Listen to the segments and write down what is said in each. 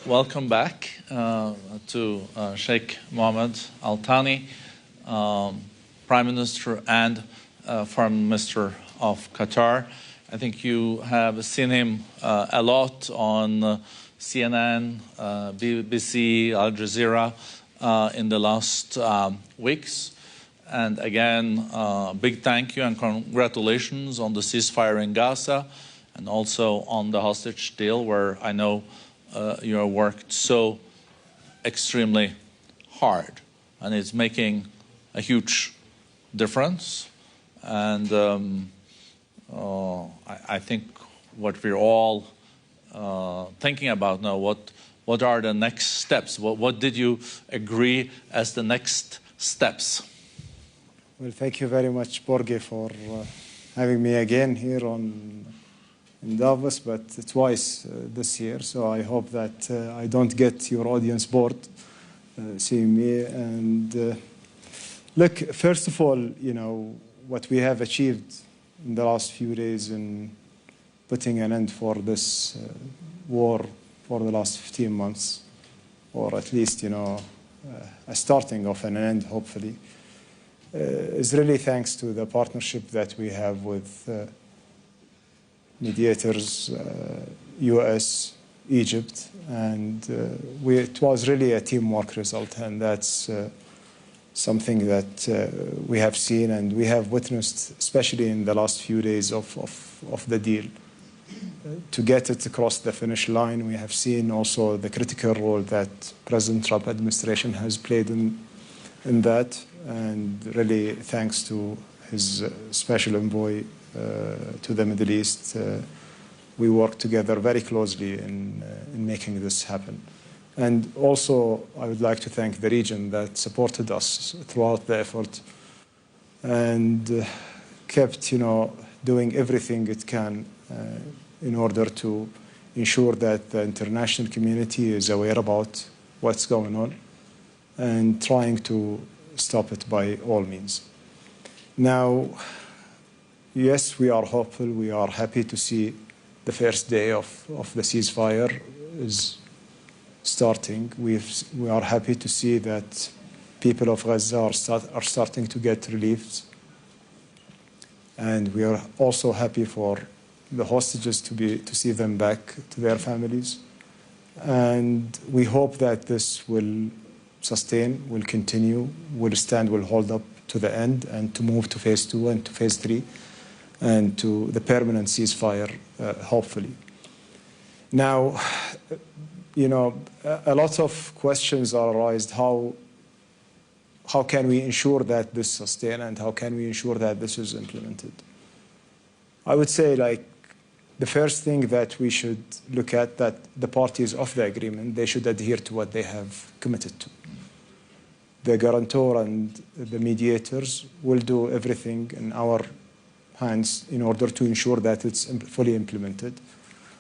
Welcome back to Sheikh Mohammed Al Thani, Prime Minister and Foreign Minister of Qatar. I think you have seen him a lot on CNN, BBC, Al Jazeera in the last weeks. And again, big thank you and congratulations on the ceasefire in Gaza and also on the hostage deal, where I know you have worked so extremely hard, and it's making a huge difference. And I think what we're all thinking about now, what are the next steps? What did you agree as the next steps? Well, thank you very much, Borge, for having me again here in Davos, but twice this year. So I hope that I don't get your audience bored seeing me. And look, first of all, you know, what we have achieved in the last few days in putting an end for this war for the last 15 months, or at least, you know, a starting of an end, hopefully, is really thanks to the partnership that we have with mediators, US, Egypt, and it was really a teamwork result, and that's something that we have seen and we have witnessed, especially in the last few days of the deal. To get it across the finish line, we have seen also the critical role that President Trump administration has played in that, and really thanks to his special envoy to the Middle East, we work together very closely in making this happen. And also, I would like to thank the region that supported us throughout the effort and kept, you know, doing everything it can in order to ensure that the international community is aware about what's going on and trying to stop it by all means. Now, yes, we are hopeful. We are happy to see the first day of the ceasefire is starting. We are happy to see that people of Gaza are starting to get relief. And we are also happy for the hostages to see them back to their families. And we hope that this will sustain, will continue, will stand, will hold up to the end, and to move to phase 2 and to phase 3 and to the permanent ceasefire, hopefully. Now, you know, a lot of questions are raised. How can we ensure that this sustains, and how can we ensure that this is implemented? I would say, like, the first thing that we should look at, that the parties of the agreement, they should adhere to what they have committed to. The guarantor and the mediators will do everything in our hands in order to ensure that it's fully implemented.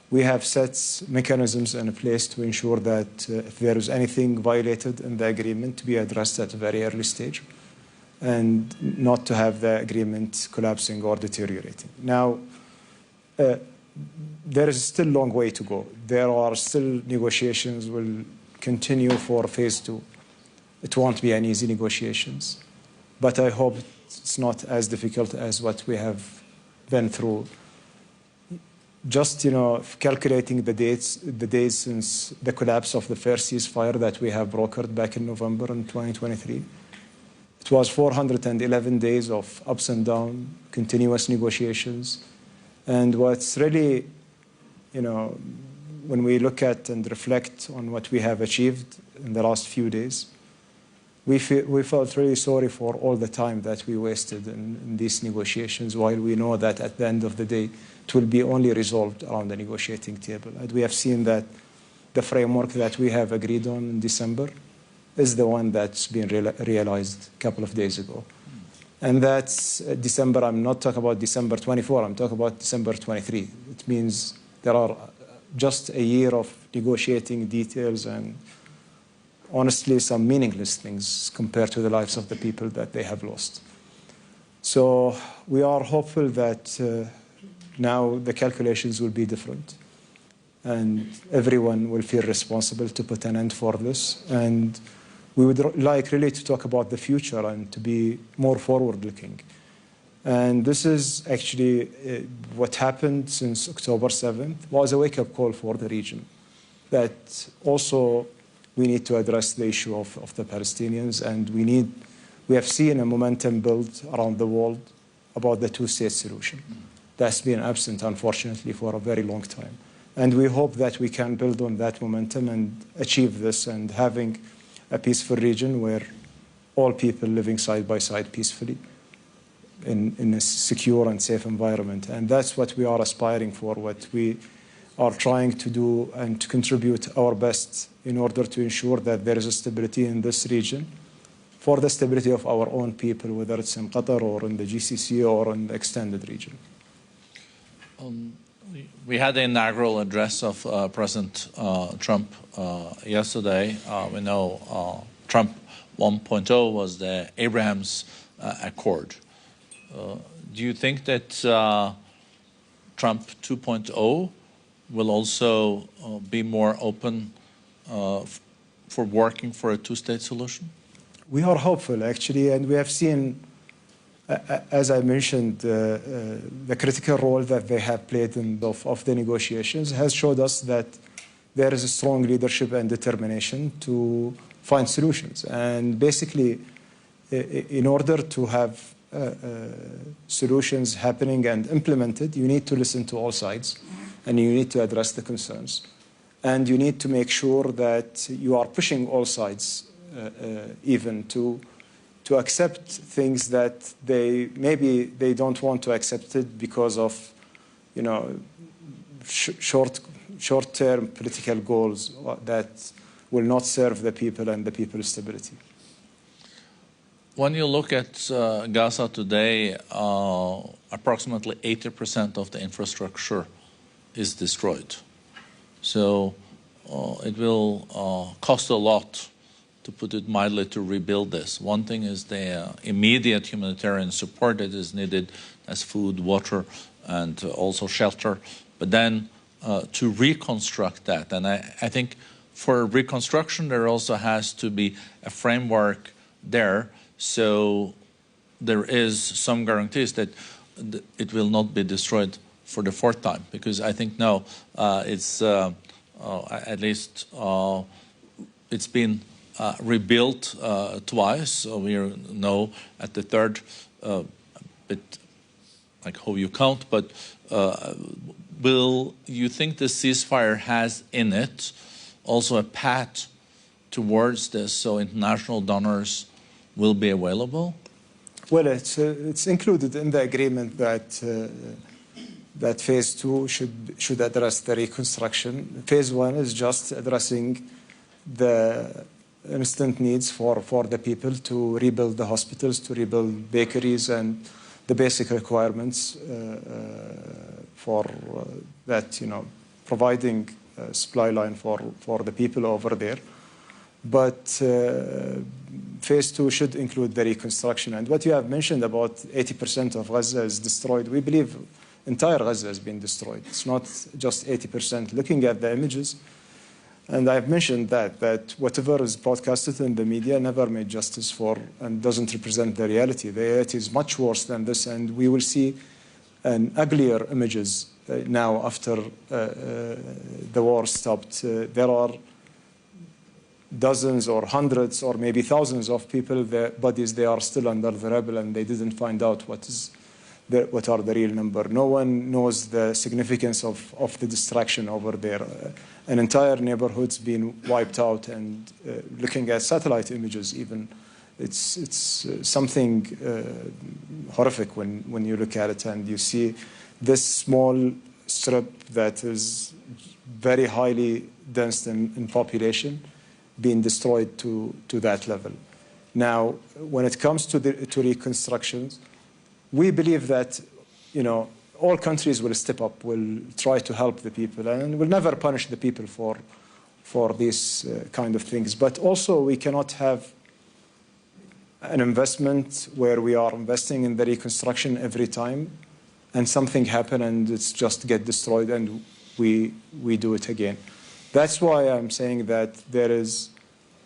We have set mechanisms in place to ensure that if there is anything violated in the agreement, to be addressed at a very early stage. and not to have the agreement collapsing or deteriorating. Now, there is still a long way to go. There are still negotiations will continue for phase 2. It won't be an easy negotiations, but I hope it's not as difficult as what we have been through. Just, calculating the days since the collapse of the first ceasefire that we have brokered back in November in 2023, it was 411 days of ups and downs, continuous negotiations. And what's really, when we look at and reflect on what we have achieved in the last few days, we felt really sorry for all the time that we wasted in these negotiations, while we know that at the end of the day, it will be only resolved around the negotiating table. And we have seen that the framework that we have agreed on in December is the one that's been realized a couple of days ago. And that's December. I'm not talking about December 24. I'm talking about December 23. It means there are just a year of negotiating details and honestly some meaningless things compared to the lives of the people that they have lost. So we are hopeful that now the calculations will be different and everyone will feel responsible to put an end for this. And we would like really to talk about the future and to be more forward-looking. And this is actually what happened since October 7th was a wake-up call for the region, that also we need to address the issue of the Palestinians, and we have seen a momentum build around the world about the two-state solution. That's been absent, unfortunately, for a very long time. And we hope that we can build on that momentum and achieve this, and having a peaceful region where all people living side by side peacefully in a secure and safe environment. And that's what we are aspiring for, what we are trying to do and to contribute our best in order to ensure that there is a stability in this region for the stability of our own people, whether it's in Qatar or in the GCC or in the extended region. We had the inaugural address of President Trump yesterday. We know Trump 1.0 was the Abraham's Accord. Do you think that Trump 2.0 will also be more open for working for a two-state solution? We are hopeful, actually, and we have seen, as I mentioned, the critical role that they have played in of the negotiations has showed us that there is a strong leadership and determination to find solutions. And basically, in order to have solutions happening and implemented, you need to listen to all sides, and you need to address the concerns. And you need to make sure that you are pushing all sides even to accept things that maybe they don't want to accept it because of, short-term political goals that will not serve the people and the people's stability. When you look at Gaza today, approximately 80% of the infrastructure is destroyed. So it will cost a lot, to put it mildly, to rebuild this. One thing is the immediate humanitarian support that is needed, as food, water, and also shelter. But then to reconstruct that, and I think for reconstruction there also has to be a framework there, so there is some guarantees that it will not be destroyed for the fourth time, because I think now it's at least it's been rebuilt twice. So we know at the third, bit like how you count, but will you think the ceasefire has in it also a path towards this, so international donors will be available? Well, it's included in the agreement that that phase 2 should address the reconstruction. Phase 1 is just addressing the instant needs for the people to rebuild the hospitals, to rebuild bakeries, and the basic requirements for that, providing a supply line for the people over there. But phase 2 should include the reconstruction. And what you have mentioned about 80% of Gaza is destroyed, we believe entire Gaza has been destroyed. It's not just 80%. Looking at the images, and I've mentioned that whatever is broadcasted in the media never made justice for and doesn't represent the reality. The reality is much worse than this, and we will see an uglier images now after the war stopped. There are dozens or hundreds or maybe thousands of people, their bodies, they are still under the rubble, and they didn't find out what are the real number. No one knows the significance of the destruction over there. An entire neighborhood's been wiped out, and looking at satellite images even, it's something horrific when you look at it and you see this small strip that is very highly dense in population being destroyed to that level. Now, when it comes to reconstructions, we believe that, all countries will step up, will try to help the people, and will never punish the people for these kind of things. But also, we cannot have an investment where we are investing in the reconstruction every time, and something happen and it's just get destroyed, and we do it again. That's why I'm saying that there is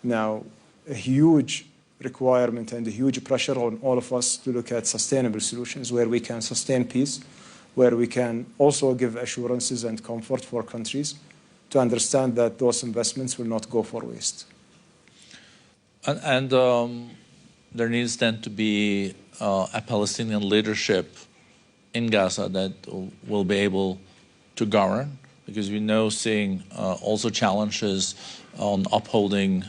now a huge requirement and a huge pressure on all of us to look at sustainable solutions where we can sustain peace, where we can also give assurances and comfort for countries to understand that those investments will not go for waste. And there needs then to be a Palestinian leadership in Gaza that will be able to govern, because we know seeing also challenges on upholding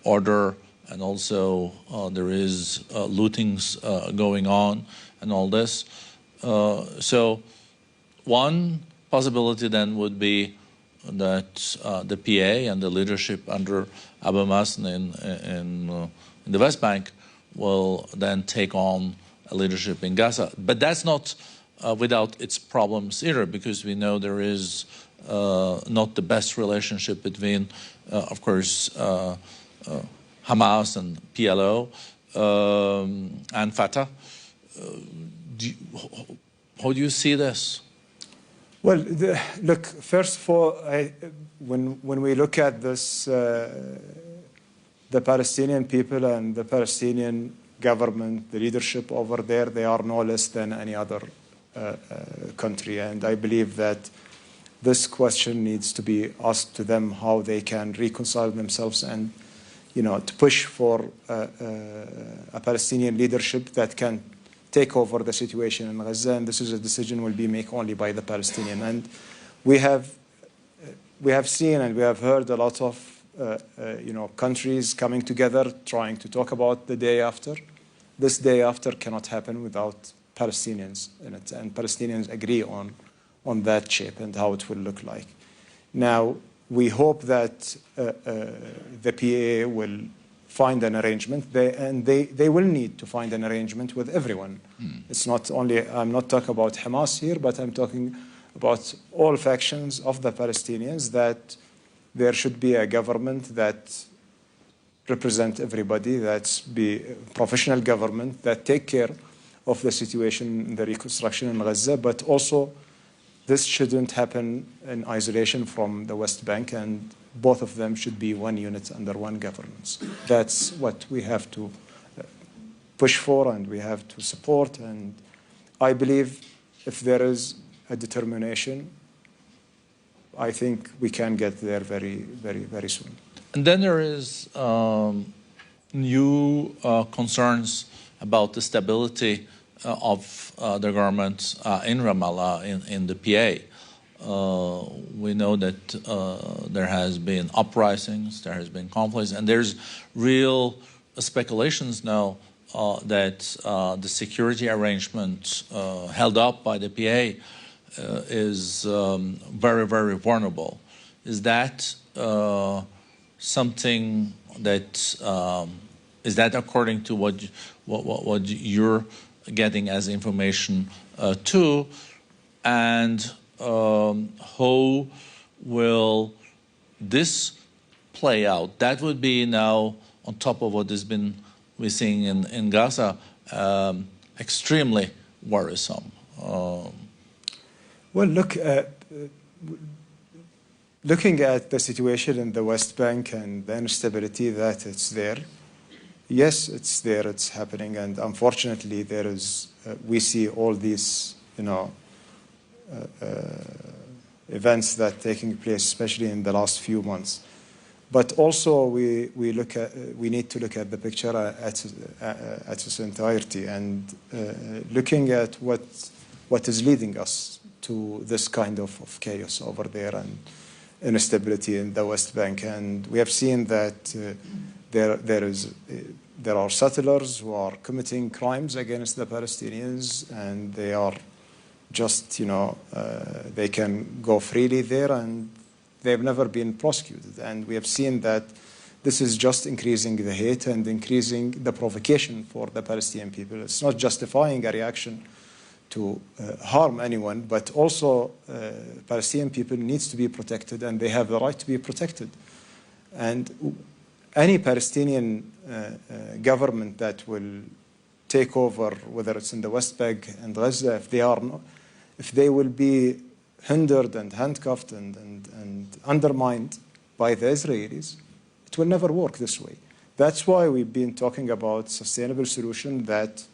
order, and also there is lootings going on and all this. So one possibility then would be that the PA and the leadership under Abu Mazen in the West Bank will then take on a leadership in Gaza. But that's not without its problems either, because we know there is not the best relationship between, of course, Hamas and PLO and Fatah. How do you see this? Well, look, first of all, when we look at this, the Palestinian people and the Palestinian government, the leadership over there, they are no less than any other country. And I believe that this question needs to be asked to them, how they can reconcile themselves and, to push for a Palestinian leadership that can take over the situation in Gaza. And this is a decision will be made only by the Palestinian. And we have seen and we have heard a lot of countries coming together trying to talk about the day after. This day after cannot happen without Palestinians in it, and Palestinians agree on that shape and how it will look like. Now, we hope that the PA will find an arrangement, they will need to find an arrangement with everyone. It's not only, I'm not talking about Hamas here, but I'm talking about all factions of the Palestinians, that there should be a government that represent everybody, that's be a professional government that take care of the situation in the reconstruction in Gaza, but also this shouldn't happen in isolation from the West Bank, and both of them should be one unit under one governance. That's what we have to push for and we have to support, and I believe if there is a determination, I think we can get there very, very, very soon. And then there is new concerns about the stability of the government in Ramallah, in the PA. We know that there has been uprisings, there has been conflicts, and there's real speculations now that the security arrangement held up by the PA is very, very vulnerable. Is that something that is that according to what you're getting as information too, and how will this play out? That would be now on top of what has been we're seeing in Gaza, extremely worrisome. Well, looking at the situation in the West Bank and the instability that it's there, yes, it's there, it's happening, and unfortunately, there is. We see all these, events that taking place, especially in the last few months. But also, we need to look at the picture at its entirety, and looking at what is leading us to this kind of chaos over there and instability in the West Bank. And we have seen that there are settlers who are committing crimes against the Palestinians, and they are just, they can go freely there, and they've never been prosecuted. And we have seen that this is just increasing the hate and increasing the provocation for the Palestinian people. It's not justifying a reaction to harm anyone, but also Palestinian people needs to be protected, and they have the right to be protected. And any Palestinian government that will take over, whether it's in the West Bank and Gaza, if they will be hindered and handcuffed and undermined by the Israelis, it will never work this way. That's why we've been talking about sustainable solution that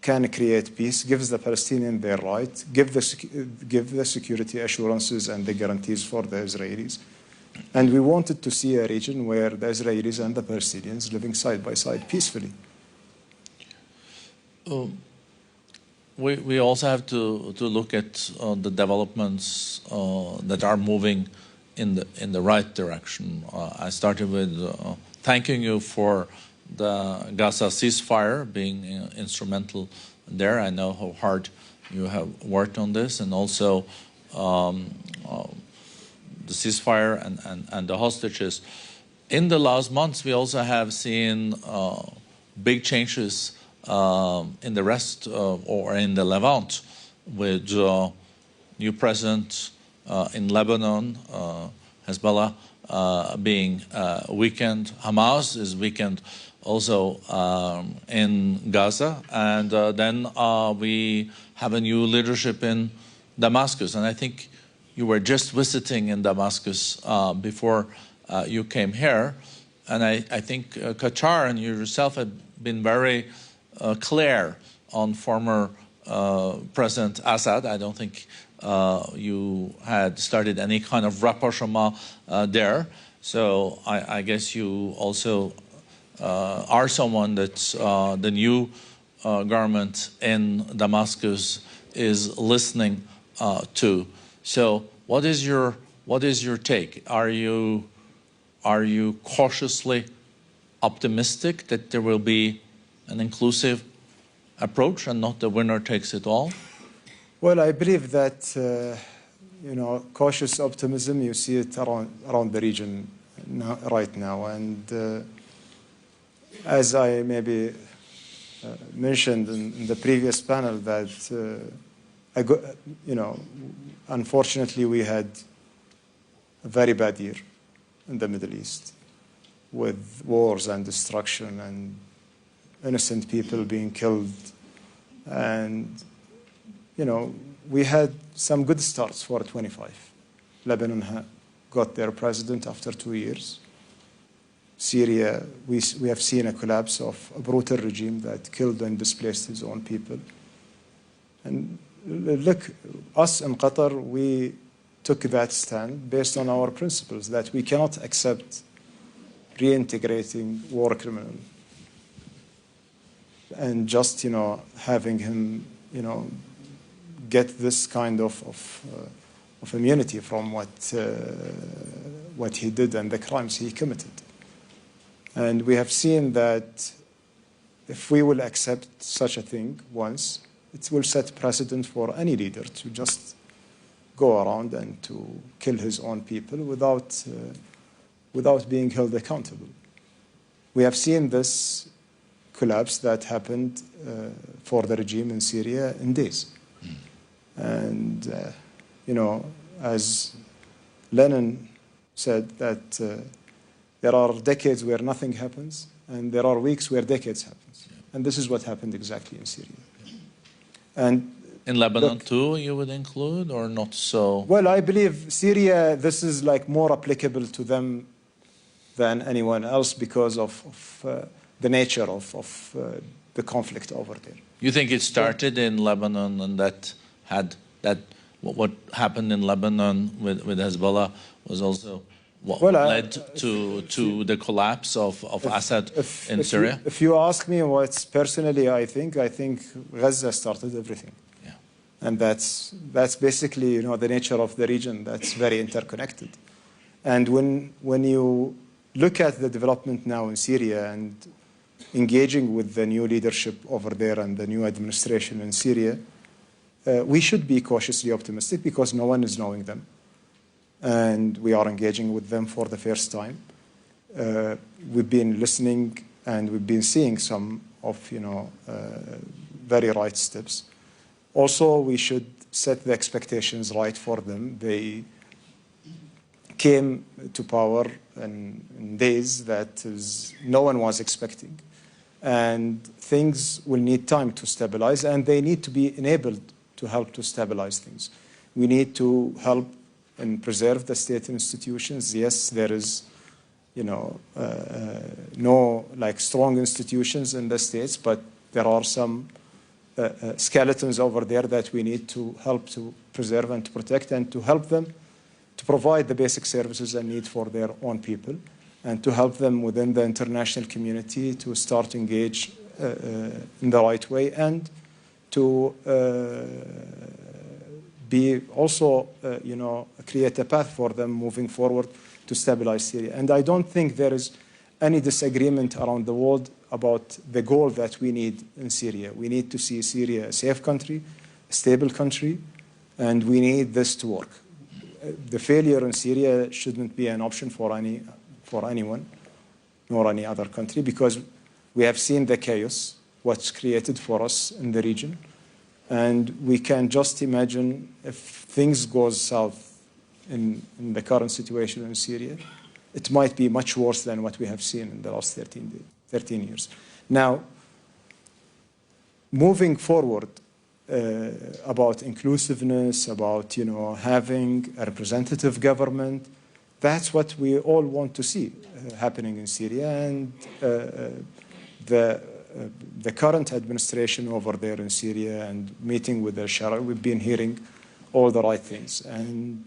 can create peace, gives the Palestinians their right, give the security assurances and the guarantees for the Israelis. And we wanted to see a region where the Israelis and the Palestinians living side by side peacefully. We also have to look at the developments that are moving in the right direction. I started with thanking you for the Gaza ceasefire being instrumental there. I know how hard you have worked on this, and also the ceasefire and the hostages. In the last months, we also have seen big changes in the rest or in the Levant, with new president in Lebanon, Hezbollah being weakened, Hamas is weakened also in Gaza, and then we have a new leadership in Damascus. And I think you were just visiting in Damascus before you came here, and I think Qatar and you yourself have been very clear on former President Assad. I don't think you had started any kind of rapprochement there. So I guess you also are someone that the new government in Damascus is listening to. So what is your take? Are you cautiously optimistic that there will be an inclusive approach and not the winner takes it all? Well, I believe that cautious optimism, you see it around the region right now, and as I maybe mentioned in the previous panel, that unfortunately we had a very bad year in the Middle East, with wars and destruction and innocent people being killed. And, we had some good starts for 25. Lebanon got their president after 2 years. Syria, we have seen a collapse of a brutal regime that killed and displaced his own people. And look, us in Qatar, we took that stand based on our principles that we cannot accept reintegrating war criminals and just, having him, get this kind of immunity from what he did and the crimes he committed. And we have seen that if we will accept such a thing once, it will set precedent for any leader to just go around and to kill his own people without being held accountable. We have seen this collapse that happened for the regime in Syria in days. And, as Lenin said, that There are decades where nothing happens, and there are weeks where decades happens. And this is what happened exactly in Syria. And in Lebanon too, you would include, or not so? Well, I believe Syria, this is like more applicable to them than anyone else because of the nature of the conflict over there. You think it started in Lebanon, and what happened in Lebanon with Hezbollah was also what led to the collapse of Assad in Syria? If you ask me what's personally, I think Gaza started everything. Yeah. And that's basically, the nature of the region that's very interconnected. And when you look at the development now in Syria and engaging with the new leadership over there and the new administration in Syria, we should be cautiously optimistic because no one is knowing them. And we are engaging with them for the first time. We've been listening and we've been seeing some of, very right steps. Also, we should set the expectations right for them. They came to power in days that no one was expecting. And things will need time to stabilize, and they need to be enabled to help to stabilize things. We need to help and preserve the state institutions. Yes, there is, no strong institutions in the states, but there are some skeletons over there that we need to help to preserve and to protect and to help them to provide the basic services and need for their own people, and to help them within the international community to start to engage in the right way, and to be also, create a path for them moving forward to stabilize Syria. And I don't think there is any disagreement around the world about the goal that we need in Syria. We need to see Syria a safe country, a stable country, and we need this to work. The failure in Syria shouldn't be an option for anyone, nor any other country, because we have seen the chaos, what's created for us in the region. And we can just imagine if things go south in the current situation in Syria, it might be much worse than what we have seen in the last 13 years. Now, moving forward about inclusiveness, about having a representative government, that's what we all want to see happening in Syria. And the current administration over there in Syria and meeting with the Shara, we've been hearing all the right things. And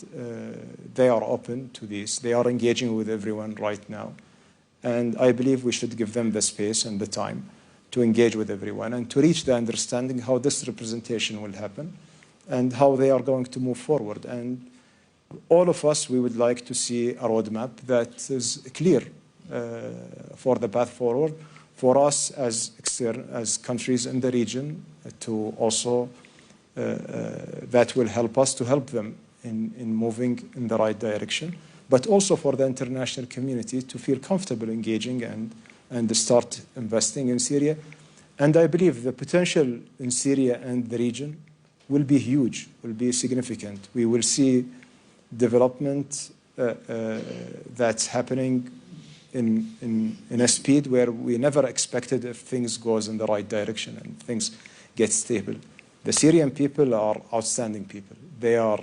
they are open to this. They are engaging with everyone right now. And I believe we should give them the space and the time to engage with everyone and to reach the understanding how this representation will happen and how they are going to move forward. And all of us, we would like to see a roadmap that is clear for the path forward for us as countries in the region, to also that will help us to help them in moving in the right direction, but also for the international community to feel comfortable engaging and start investing in Syria. And I believe the potential in Syria and the region will be huge, will be significant. We will see development that's happening in a speed where we never expected if things goes in the right direction and things get stable. The Syrian people are outstanding people. They are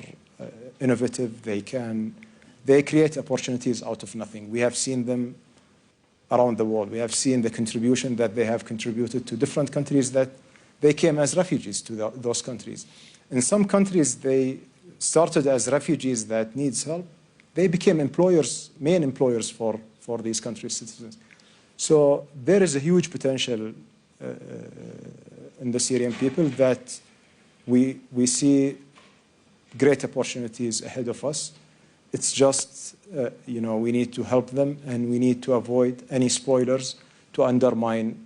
innovative. They create opportunities out of nothing. We have seen them around the world. We have seen the contribution that they have contributed to different countries that they came as refugees to those countries. In some countries, they started as refugees that needs help. They became employers, main employers for these countries' citizens. So there is a huge potential in the Syrian people that we see great opportunities ahead of us. It's just, we need to help them, and we need to avoid any spoilers to undermine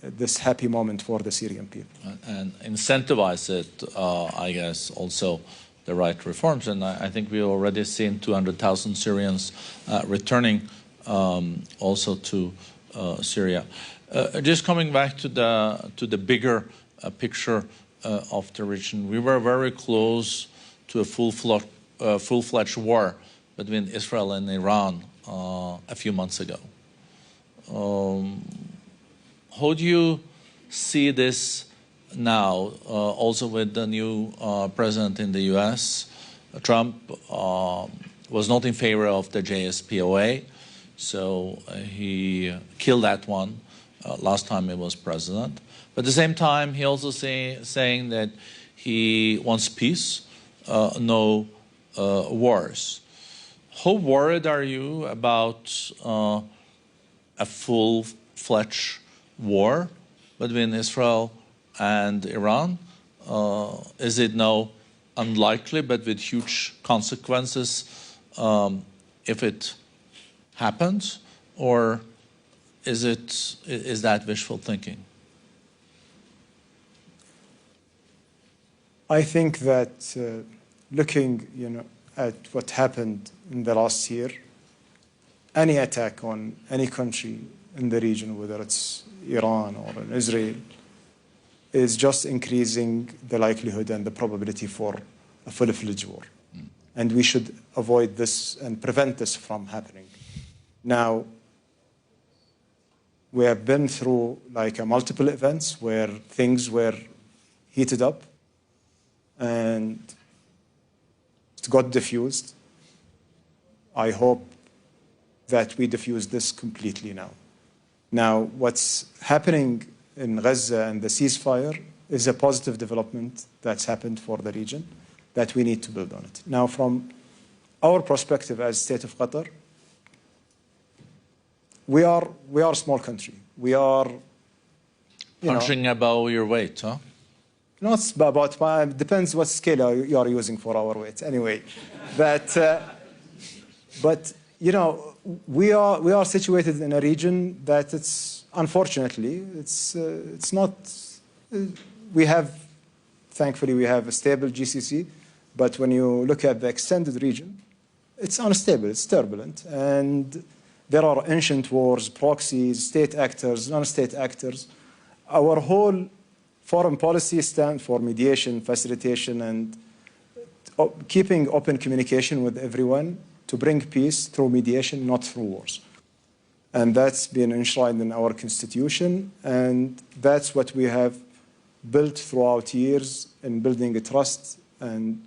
this happy moment for the Syrian people. And incentivize it, I guess, also the right reforms. And I think we've already seen 200,000 Syrians returning also to Syria. Just coming back to the bigger picture of the region, we were very close to a full-fledged war between Israel and Iran a few months ago. How do you see this now, also with the new president in the U.S.? Trump was not in favor of the JSPOA, so he killed that one last time he was president. But at the same time, he also saying that he wants peace, no wars. How worried are you about a full-fledged war between Israel and Iran? Is it now unlikely, but with huge consequences if it happens, or is that wishful thinking? I think that looking, at what happened in the last year, any attack on any country in the region, whether it's Iran or in Israel, is just increasing the likelihood and the probability for a full-fledged war. And we should avoid this and prevent this from happening. Now, we have been through multiple events where things were heated up and it got diffused. I hope that we diffuse this completely now. Now, what's happening in Gaza and the ceasefire is a positive development that's happened for the region that we need to build on it. Now, from our perspective as state of Qatar, we are a small country. We are punching above your weight, huh? Not about, depends what scale you are using for our weight. Anyway, but we are situated in a region that unfortunately it's not. Thankfully we have a stable GCC, but when you look at the extended region, it's unstable, it's turbulent, and there are ancient wars, proxies, state actors, non-state actors. Our whole foreign policy stands for mediation, facilitation, and keeping open communication with everyone to bring peace through mediation, not through wars. And that's been enshrined in our constitution, and that's what we have built throughout years in building a trust and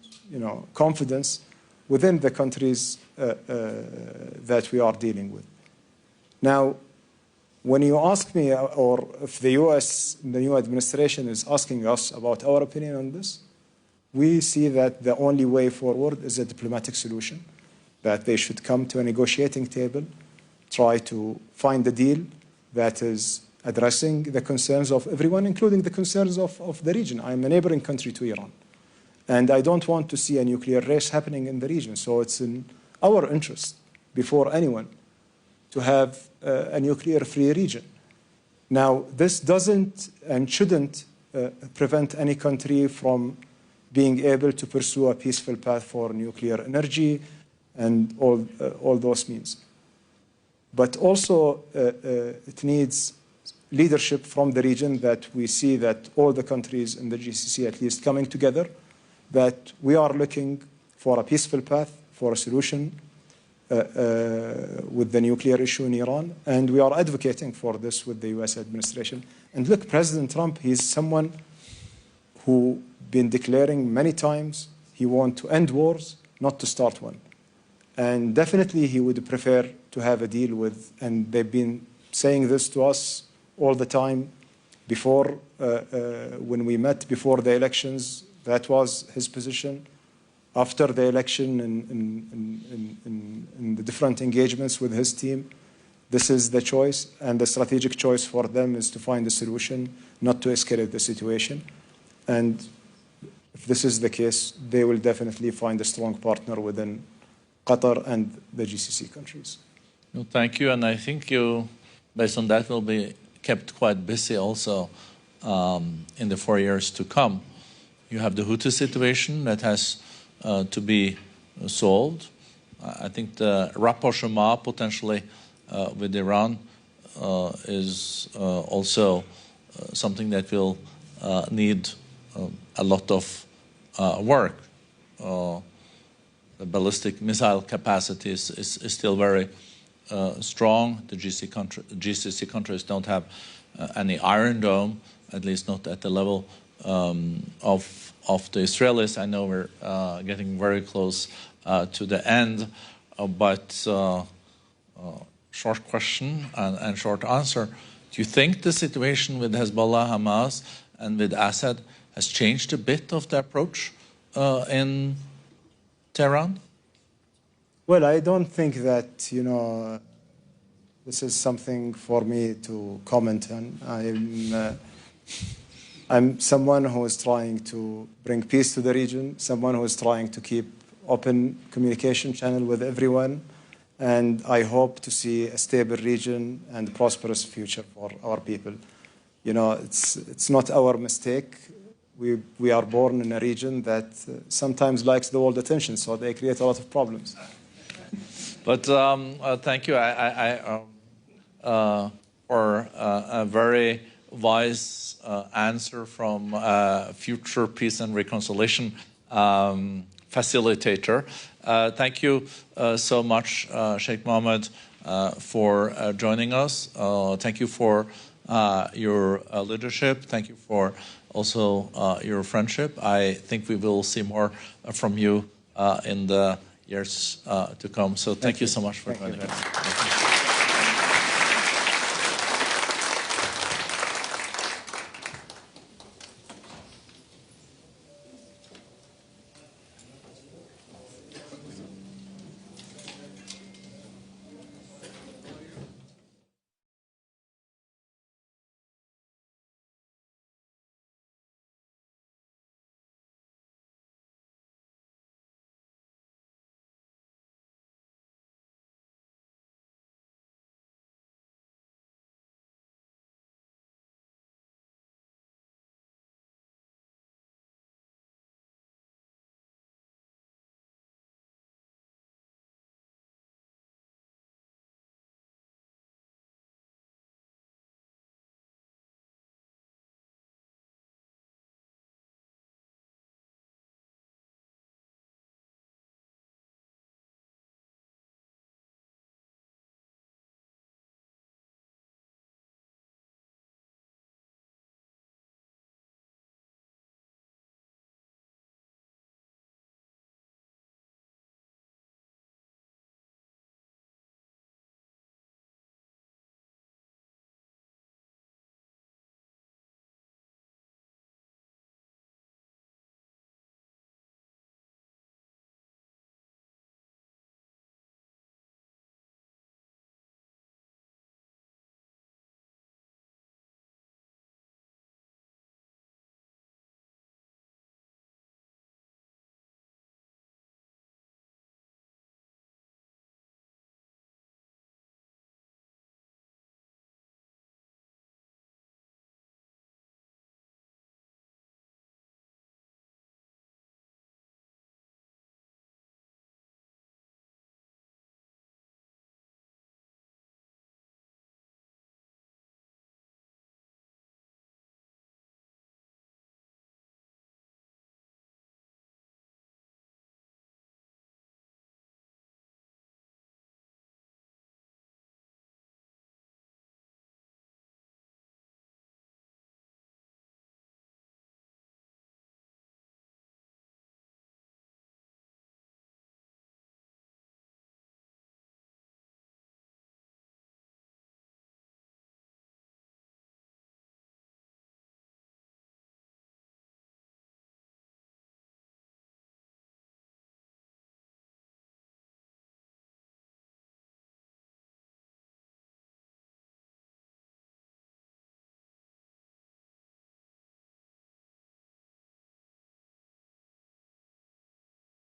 confidence within the countries that we are dealing with. Now, when you ask me, or if the U.S., the new administration is asking us about our opinion on this, we see that the only way forward is a diplomatic solution, that they should come to a negotiating table, try to find a deal that is addressing the concerns of everyone, including the concerns of the region. I'm a neighboring country to Iran, and I don't want to see a nuclear race happening in the region. So it's in our interest, before anyone, to have a nuclear-free region. Now, this doesn't and shouldn't prevent any country from being able to pursue a peaceful path for nuclear energy and all those means. But also, it needs leadership from the region, that we see that all the countries in the GCC at least coming together, that we are looking for a peaceful path, for a solution with the nuclear issue in Iran, and we are advocating for this with the US administration. And look, President Trump, he's someone who been declaring many times he wants to end wars, not to start one. And definitely he would prefer to have a deal with, and they've been saying this to us all the time before, when we met before the elections, that was his position. After the election, in the different engagements with his team, this is the choice, and the strategic choice for them is to find a solution, not to escalate the situation. And if this is the case, they will definitely find a strong partner within Qatar and the GCC countries. Well, thank you, and I think you, based on that, will be kept quite busy also in the 4 years to come. You have the Houthi situation that has to be solved. I think the rapprochement potentially with Iran is also something that will need a lot of work. The ballistic missile capacity is still very strong. The GCC countries don't have any Iron Dome, at least not at the level of the Israelis. I know we're getting very close to the end, but short question and short answer. Do you think the situation with Hezbollah, Hamas, and with Assad has changed a bit of the approach in Tehran? Well, I don't think that, this is something for me to comment on. I'm someone who is trying to bring peace to the region, someone who is trying to keep open communication channel with everyone, and I hope to see a stable region and prosperous future for our people. It's not our mistake. We are born in a region that sometimes likes the world attention, so they create a lot of problems. But thank you for a very wise answer from future peace and reconciliation facilitator. Thank you so much, Sheikh Mohammed, for joining us. Thank you for your leadership. Thank you for also your friendship. I think we will see more from you in the years to come. So thank you so much for joining us.